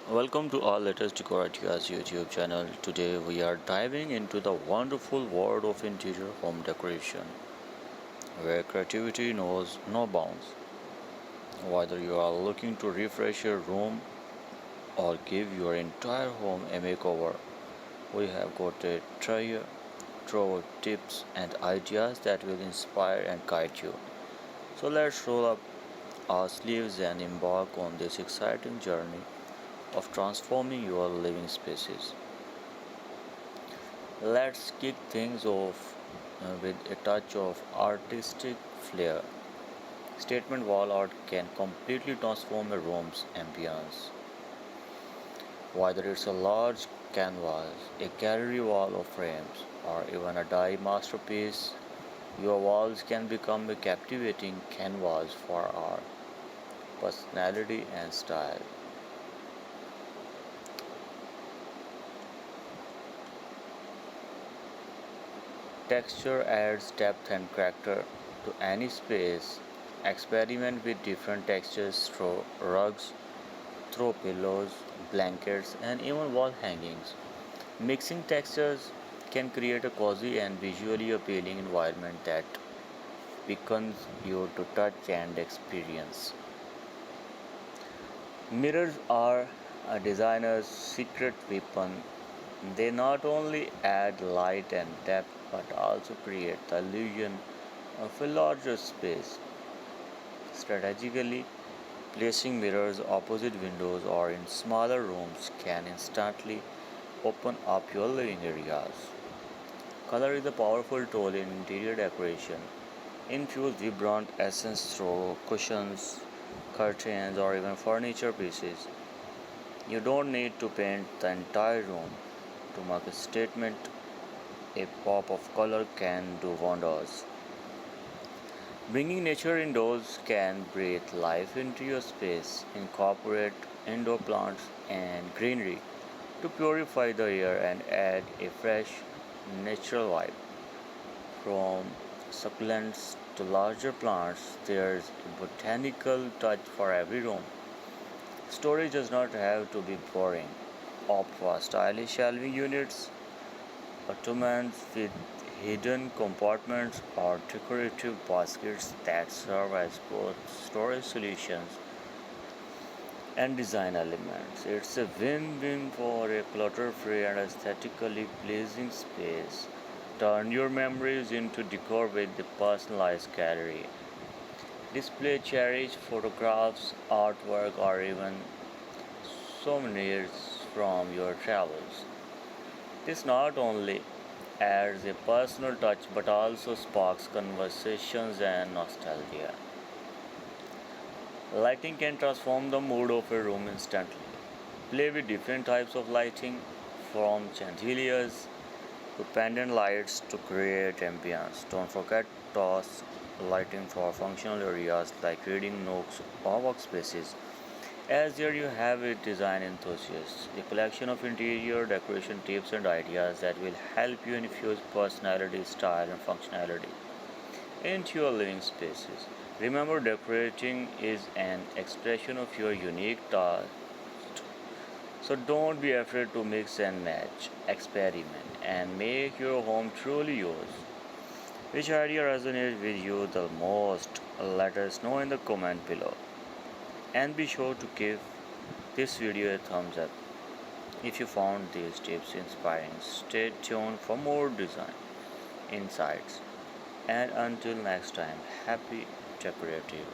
Welcome to our latest Decor Ideas YouTube channel. Today we are diving into the wonderful world of interior home decoration, where creativity knows no bounds. Whether you are looking to refresh your room or give your entire home a makeover, we have got a treasure trove of tips and ideas that will inspire and guide you. So let's roll up our sleeves and embark on this exciting journey of transforming your living spaces. Let's kick things off with a touch of artistic flair. Statement wall art can completely transform a room's ambience. Whether it's a large canvas, a gallery wall of frames, or even a die masterpiece, your walls can become a captivating canvas for art, personality, and style. Texture adds depth and character to any space. Experiment with different textures through rugs, throw pillows, blankets, and even wall hangings. Mixing textures can create a cozy and visually appealing environment that beckons you to touch and experience. Mirrors are a designer's secret weapon. They not only add light and depth but also create the illusion of a larger space. Strategically, placing mirrors opposite windows or in smaller rooms can instantly open up your living areas. Color is a powerful tool in interior decoration. Infuse vibrant essence through cushions, curtains, or even furniture pieces. You don't need to paint the entire room to mark a statement. A pop of color can do wonders. Bringing nature indoors can breathe life into your space. Incorporate indoor plants and greenery to purify the air and add a fresh, natural vibe. From succulents to larger plants, there's a botanical touch for every room. Storage does not have to be boring. Opt for stylish shelving units, ottomans with hidden compartments, or decorative baskets that serve as both storage solutions and design elements. It's a win win for a clutter free and aesthetically pleasing space. Turn your memories into decor with the personalized gallery. Display cherished photographs, artwork, or even souvenirs from your travels. This not only adds a personal touch but also sparks conversations and nostalgia. Lighting can transform the mood of a room instantly. Play with different types of lighting, from chandeliers to pendant lights to create ambience. Don't forget task lighting for functional areas like reading nooks or workspaces. As there you have it, design enthusiasts, a collection of interior decoration tips and ideas that will help you infuse personality, style, and functionality into your living spaces. Remember, decorating is an expression of your unique taste, so don't be afraid to mix and match, experiment, and make your home truly yours. Which idea resonates with you the most? Let us know in the comment below. And be sure to give this video a thumbs up if you found these tips inspiring. Stay tuned for more design insights. And until next time, happy decorative.